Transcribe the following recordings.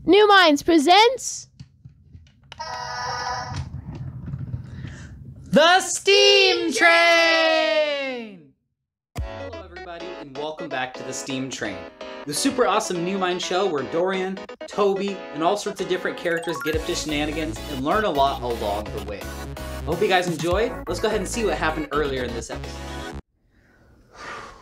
NuMinds presents The Steam Train! Hello everybody and welcome back to The Steam Train, the super awesome NuMinds show where Dorian, Toby, and all sorts of different characters get up to shenanigans and learn a lot along the way. I hope you guys enjoyed. Let's go ahead and see what happened earlier in this episode.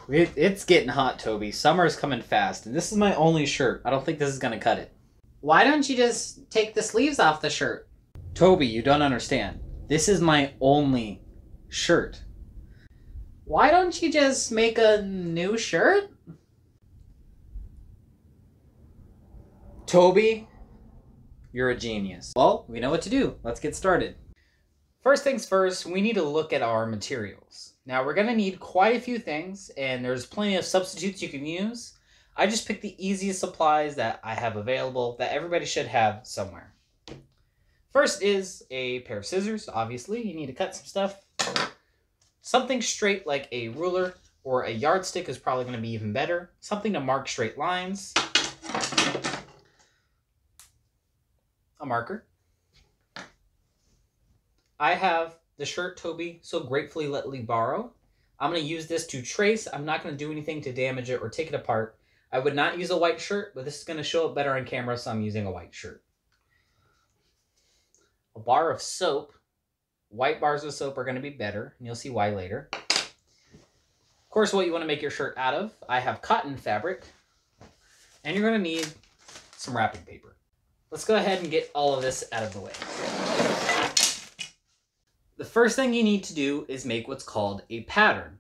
It's getting hot, Toby. Summer is coming fast, and this is my only shirt. I don't think this is going to cut it. Why don't you just take the sleeves off the shirt? Toby, you don't understand. This is my only shirt. Why don't you just make a new shirt? Toby, you're a genius. Well, we know what to do. Let's get started. First things first, we need to look at our materials. Now, we're going to need quite a few things, and there's plenty of substitutes you can use. I just picked the easiest supplies that I have available that everybody should have somewhere. First is a pair of scissors, obviously. You need to cut some stuff. Something straight like a ruler or a yardstick is probably going to be even better. Something to mark straight lines. A marker. I have the shirt Toby so gratefully let me borrow. I'm going to use this to trace. I'm not going to do anything to damage it or take it apart. I would not use a white shirt, but this is going to show up better on camera, so I'm using a white shirt. A bar of soap. White bars of soap are going to be better, and you'll see why later. Of course, what you want to make your shirt out of. I have cotton fabric, and you're going to need some wrapping paper. Let's go ahead and get all of this out of the way. The first thing you need to do is make what's called a pattern.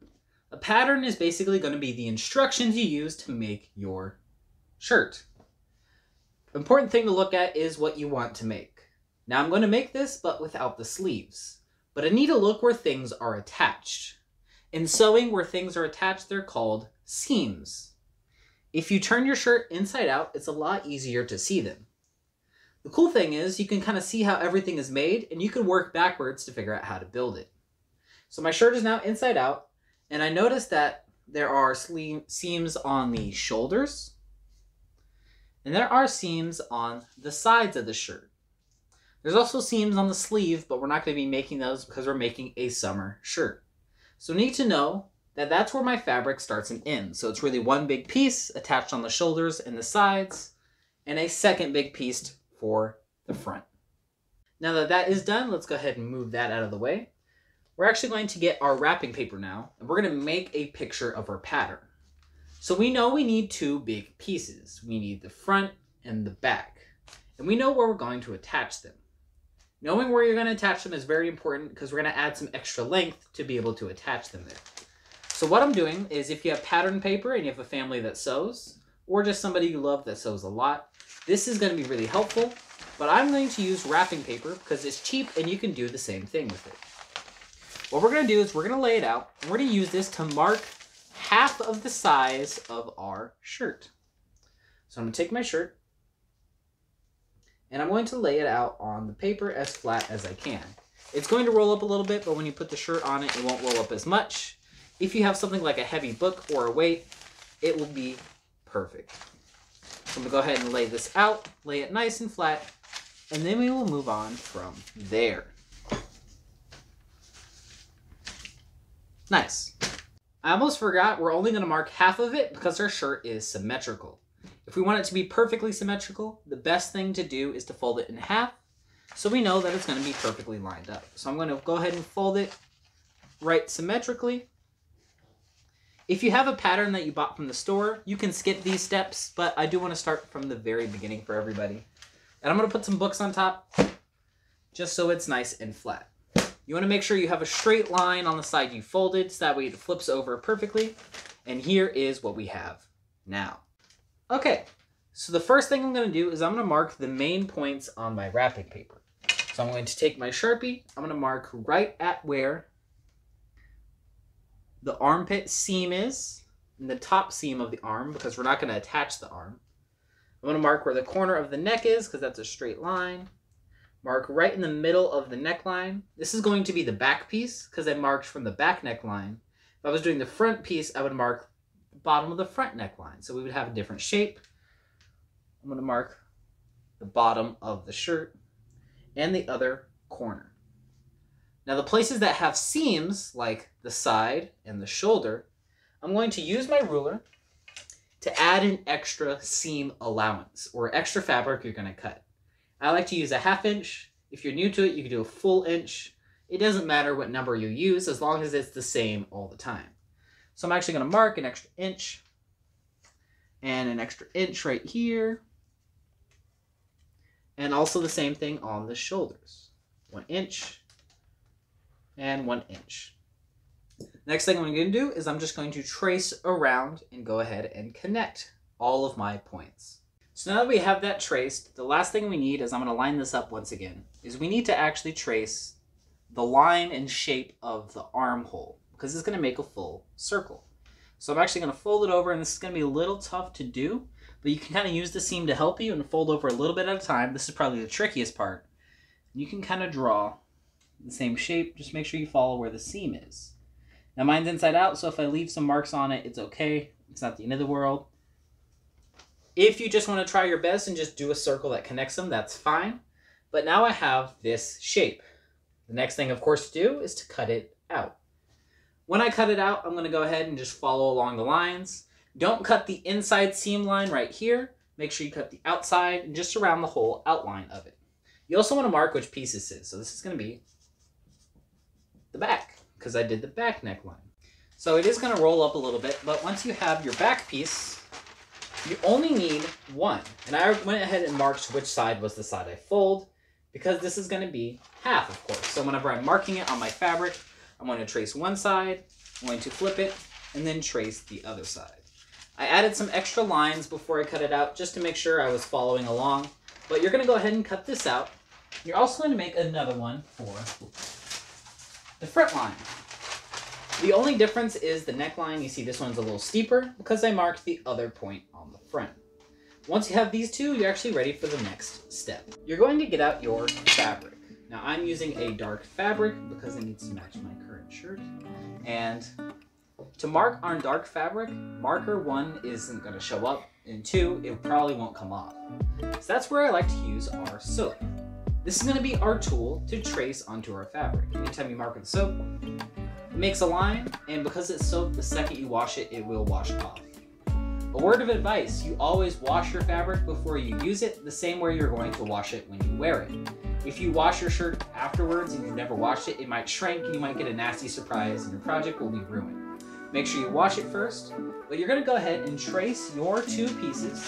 A pattern is basically going to be the instructions you use to make your shirt. Important thing to look at is what you want to make. Now I'm going to make this, but without the sleeves. But I need to look where things are attached. In sewing, where things are attached, they're called seams. If you turn your shirt inside out, it's a lot easier to see them. The cool thing is you can kind of see how everything is made, and you can work backwards to figure out how to build it. So my shirt is now inside out. And I noticed that there are seams on the shoulders, and there are seams on the sides of the shirt. There's also seams on the sleeve, but we're not going to be making those because we're making a summer shirt. So need to know that that's where my fabric starts and ends. So it's really one big piece attached on the shoulders and the sides, and a second big piece for the front. Now that that is done, let's go ahead and move that out of the way. We're actually going to get our wrapping paper now, and we're going to make a picture of our pattern. So we know we need two big pieces. We need the front and the back. And we know where we're going to attach them. Knowing where you're going to attach them is very important because we're going to add some extra length to be able to attach them there. So what I'm doing is if you have pattern paper and you have a family that sews, or just somebody you love that sews a lot, this is going to be really helpful. But I'm going to use wrapping paper because it's cheap and you can do the same thing with it. What we're going to do is we're going to lay it out, and we're going to use this to mark half of the size of our shirt. So I'm going to take my shirt, and I'm going to lay it out on the paper as flat as I can. It's going to roll up a little bit, but when you put the shirt on it, it won't roll up as much. If you have something like a heavy book or a weight, it will be perfect. So I'm going to go ahead and lay this out, lay it nice and flat, and then we will move on from there. Nice. I almost forgot we're only going to mark half of it because our shirt is symmetrical. If we want it to be perfectly symmetrical, the best thing to do is to fold it in half so we know that it's going to be perfectly lined up. So I'm going to go ahead and fold it right symmetrically. If you have a pattern that you bought from the store, you can skip these steps, but I do want to start from the very beginning for everybody. And I'm going to put some books on top just so it's nice and flat. You want to make sure you have a straight line on the side you folded so that way it flips over perfectly. And here is what we have now. Okay, so the first thing I'm going to do is I'm going to mark the main points on my wrapping paper. So I'm going to take my Sharpie. I'm going to mark right at where the armpit seam is, and the top seam of the arm, because we're not going to attach the arm. I'm going to mark where the corner of the neck is, because that's a straight line. Mark right in the middle of the neckline. This is going to be the back piece, because I marked from the back neckline. If I was doing the front piece, I would mark the bottom of the front neckline. So we would have a different shape. I'm going to mark the bottom of the shirt, and the other corner. Now the places that have seams, like the side and the shoulder, I'm going to use my ruler to add an extra seam allowance, or extra fabric you're going to cut. I like to use a 1/2 inch. If you're new to it, you can do a full inch. It doesn't matter what number you use as long as it's the same all the time. So I'm actually going to mark an extra inch and an extra inch right here. And also the same thing on the shoulders. 1 inch and 1 inch. Next thing I'm going to do is I'm just going to trace around and go ahead and connect all of my points. So now that we have that traced, the last thing we need is, I'm going to line this up once again, is we need to actually trace the line and shape of the armhole, because it's going to make a full circle. So I'm actually going to fold it over, and this is going to be a little tough to do, but you can kind of use the seam to help you and fold over a little bit at a time. This is probably the trickiest part. You can kind of draw the same shape, just make sure you follow where the seam is. Now mine's inside out, so if I leave some marks on it, it's okay. It's not the end of the world. If you just want to try your best and just do a circle that connects them, that's fine. But now I have this shape. The next thing, of course, to do is to cut it out. When I cut it out, I'm going to go ahead and just follow along the lines. Don't cut the inside seam line right here. Make sure you cut the outside and just around the whole outline of it. You also want to mark which piece this is. So this is going to be the back, because I did the back neckline. So it is going to roll up a little bit, but once you have your back piece, you only need one. And I went ahead and marked which side was the side I fold, because this is going to be half, of course. So whenever I'm marking it on my fabric, I'm going to trace one side, I'm going to flip it, and then trace the other side. I added some extra lines before I cut it out, just to make sure I was following along. But you're going to go ahead and cut this out. You're also going to make another one for the front line. The only difference is the neckline. You see this one's a little steeper because I marked the other point on the front. Once you have these two, you're actually ready for the next step. You're going to get out your fabric. Now I'm using a dark fabric because it needs to match my current shirt. And to mark on dark fabric, marker 1 isn't going to show up, and 2, it probably won't come off. So that's where I like to use our soap. This is going to be our tool to trace onto our fabric. Anytime you mark with soap, it makes a line, and because it's soap, the second you wash it, it will wash off. A word of advice, you always wash your fabric before you use it, the same way you're going to wash it when you wear it. If you wash your shirt afterwards and you've never washed it, it might shrink and you might get a nasty surprise and your project will be ruined. Make sure you wash it first, but you're going to go ahead and trace your two pieces.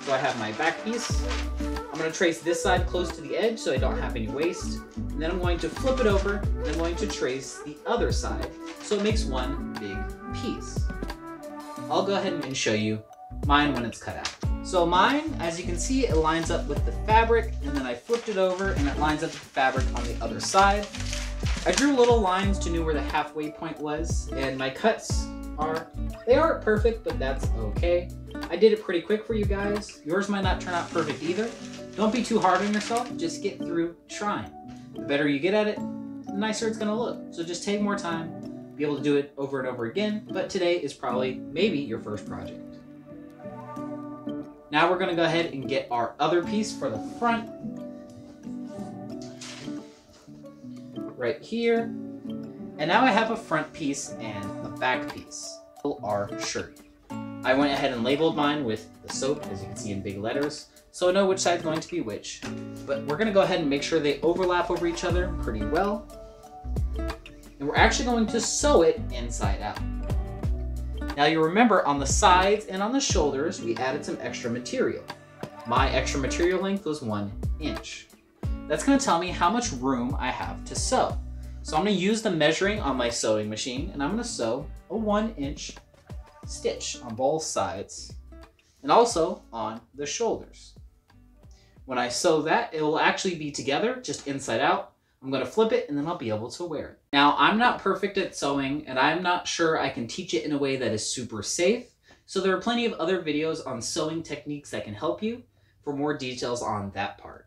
So I have my back piece. I'm going to trace this side close to the edge so I don't have any waste. And then I'm going to flip it over and I'm going to trace the other side so it makes one big piece. I'll go ahead and show you mine when it's cut out. So mine, as you can see, it lines up with the fabric, and then I flipped it over and it lines up with the fabric on the other side. I drew little lines to know where the halfway point was, and my cuts they aren't perfect, but that's okay. I did it pretty quick for you guys. Yours might not turn out perfect either. Don't be too hard on yourself, just get through trying. The better you get at it, the nicer it's gonna look. So just take more time, be able to do it over and over again, but today is probably maybe your first project. Now we're gonna go ahead and get our other piece for the front. Right here. And now I have a front piece and a back piece. Our shirt. I went ahead and labeled mine with the soap, as you can see in big letters, so I know which side's going to be which. But we're gonna go ahead and make sure they overlap over each other pretty well. And we're actually going to sew it inside out. Now you remember on the sides and on the shoulders, we added some extra material. My extra material length was 1 inch. That's gonna tell me how much room I have to sew. So I'm gonna use the measuring on my sewing machine, and I'm gonna sew a 1 inch stitch on both sides and also on the shoulders. When I sew that, it will actually be together, just inside out. I'm gonna flip it and then I'll be able to wear it. Now, I'm not perfect at sewing and I'm not sure I can teach it in a way that is super safe. So there are plenty of other videos on sewing techniques that can help you for more details on that part.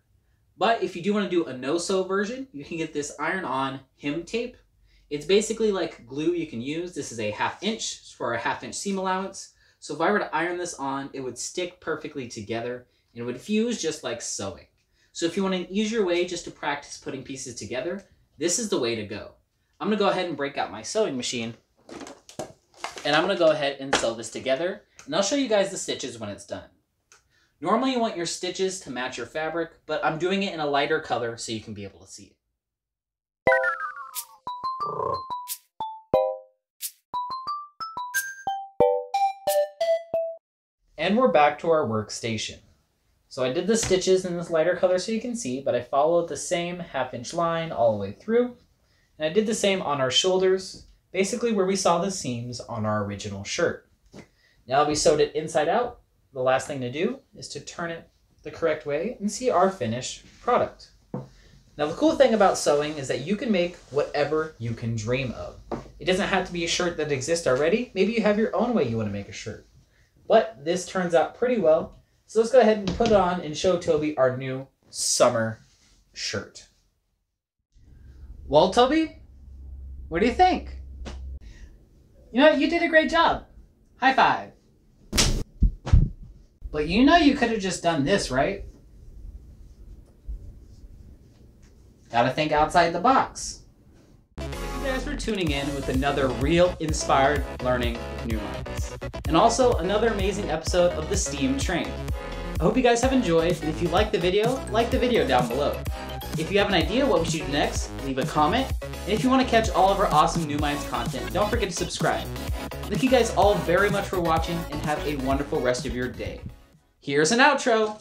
But if you do want to do a no-sew version, you can get this iron-on hem tape. It's basically like glue you can use. This is a 1/2 inch for a 1/2 inch seam allowance. So if I were to iron this on, it would stick perfectly together and it would fuse just like sewing. So if you want an easier way just to practice putting pieces together, this is the way to go. I'm going to go ahead and break out my sewing machine, and I'm going to go ahead and sew this together, and I'll show you guys the stitches when it's done. Normally you want your stitches to match your fabric, but I'm doing it in a lighter color so you can be able to see it. And we're back to our workstation. So I did the stitches in this lighter color so you can see, but I followed the same 1/2 line all the way through. And I did the same on our shoulders, basically where we saw the seams on our original shirt. Now that we sewed it inside out, the last thing to do is to turn it the correct way and see our finished product. Now the cool thing about sewing is that you can make whatever you can dream of. It doesn't have to be a shirt that exists already. Maybe you have your own way you want to make a shirt. But this turns out pretty well. So let's go ahead and put it on and show Toby our new summer shirt. Well, Toby, what do you think? You know, you did a great job. High five. But you know you could have just done this, right? Gotta think outside the box. Thank you guys for tuning in with another real inspired learning with NuMinds. And also another amazing episode of the STEAM Train. I hope you guys have enjoyed, and if you like the video down below. If you have an idea what we should do next, leave a comment. And if you want to catch all of our awesome NuMinds content, don't forget to subscribe. Thank you guys all very much for watching, and have a wonderful rest of your day. Here's an outro.